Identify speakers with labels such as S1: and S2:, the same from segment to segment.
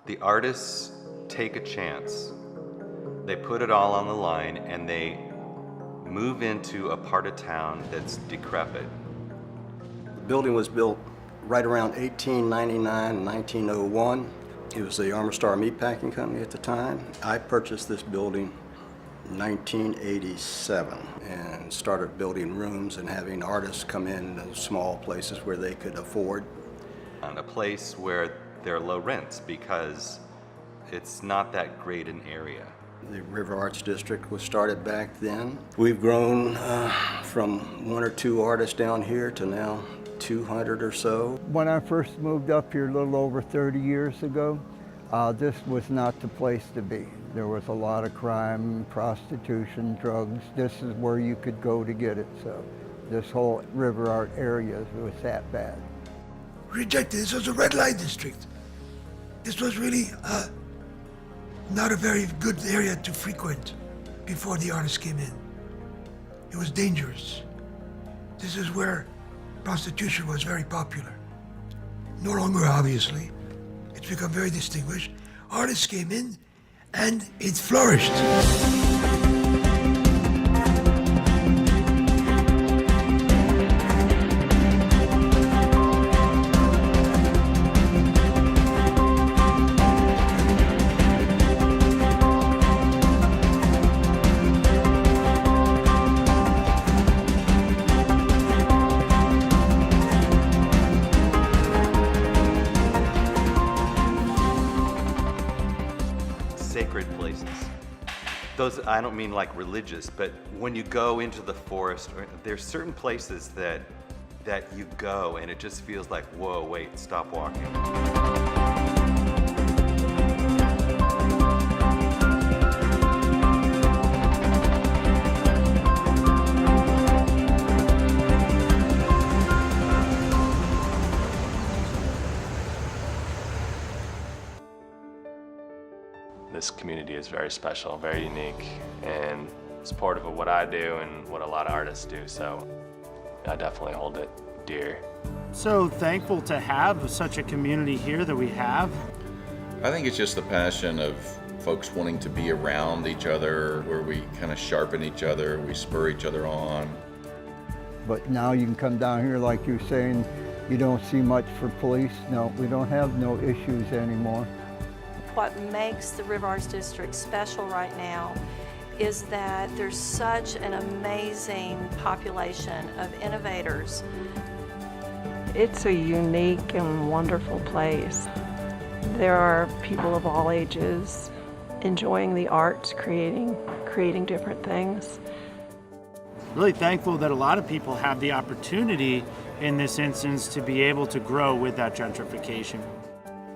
S1: The artists take a chance. They put it all on the line and they move into a part of town that's decrepit.
S2: The building was built right around 1899, 1901. It was the Armor Star Meatpacking Company at the time. I purchased this building in 1987 and started building rooms and having artists come in small places where they could afford.
S1: A place where there are low rents because it's not that great an area.
S2: The River Arts District was started back then. We've grown from 1 or 2 artists down here to now 200 or so.
S3: When I first moved up here a little over 30 years ago, this was not the place to be. There was a lot of crime, prostitution, drugs. This is where you could go to get it. So this whole River Art area was that bad.
S4: Rejected. This was a red light district. This was really not a very good area to frequent before the artists came in. It was dangerous. This is where prostitution was very popular. No longer, obviously. It's become very distinguished. Artists came in and it flourished.
S1: Sacred places. Those, I don't mean like religious, but when you go into the forest, there's certain places that you go and it just feels like, whoa, wait, stop walking.
S5: This community is very special, very unique, and supportive of what I do and what a lot of artists do, so I definitely hold it dear.
S6: So thankful to have such a community here that we have.
S7: I think it's just the passion of folks wanting to be around each other, where we kind of sharpen each other, we spur each other on.
S3: But now you can come down here, like you're saying, you don't see much for police. No, we don't have no issues anymore.
S8: What makes the River Arts District special right now is that there's such an amazing population of innovators.
S9: It's a unique and wonderful place. There are people of all ages enjoying the arts, creating different things.
S6: Really thankful that a lot of people have the opportunity in this instance to be able to grow with that gentrification.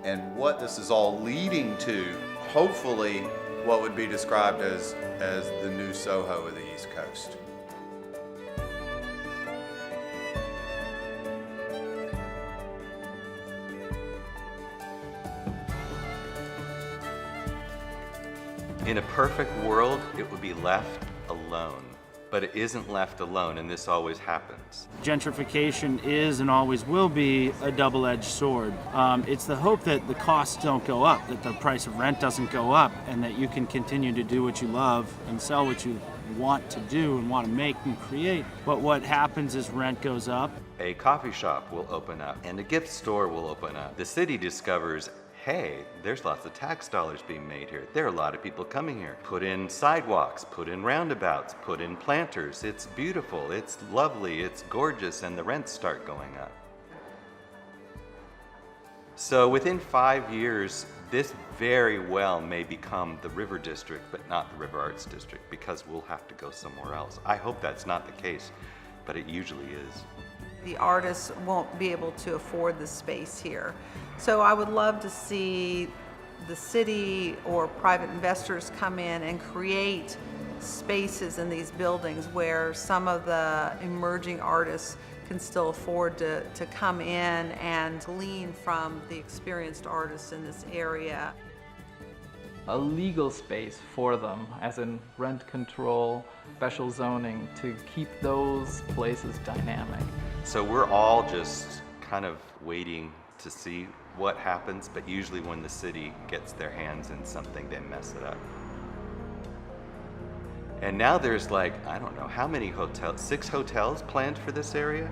S10: And what this is all leading to, hopefully, what would be described as the new Soho of the East Coast.
S1: In a perfect world, it would be left alone. But it isn't left alone, and this always happens.
S6: Gentrification is and always will be a double-edged sword. It's the hope that the costs don't go up, that the price of rent doesn't go up, and that you can continue to do what you love and sell what you want to do and want to make and create. But what happens is rent goes up.
S1: A coffee shop will open up, and a gift store will open up. The city discovers, hey, there's lots of tax dollars being made here. There are a lot of people coming here. Put in sidewalks, put in roundabouts, put in planters. It's beautiful, it's lovely, it's gorgeous, and the rents start going up. So within 5 years, this very well may become the River District, but not the River Arts District, because we'll have to go somewhere else. I hope that's not the case, but it usually is.
S11: The artists won't be able to afford the space here. So I would love to see the city or private investors come in and create spaces in these buildings where some of the emerging artists can still afford to come in and glean from the experienced artists in this area.
S12: A legal space for them, as in rent control, special zoning, to keep those places dynamic.
S1: So we're all just kind of waiting to see what happens, but usually when the city gets their hands in something, they mess it up. And now there's like, I don't know, how many hotels, 6 hotels planned for this area?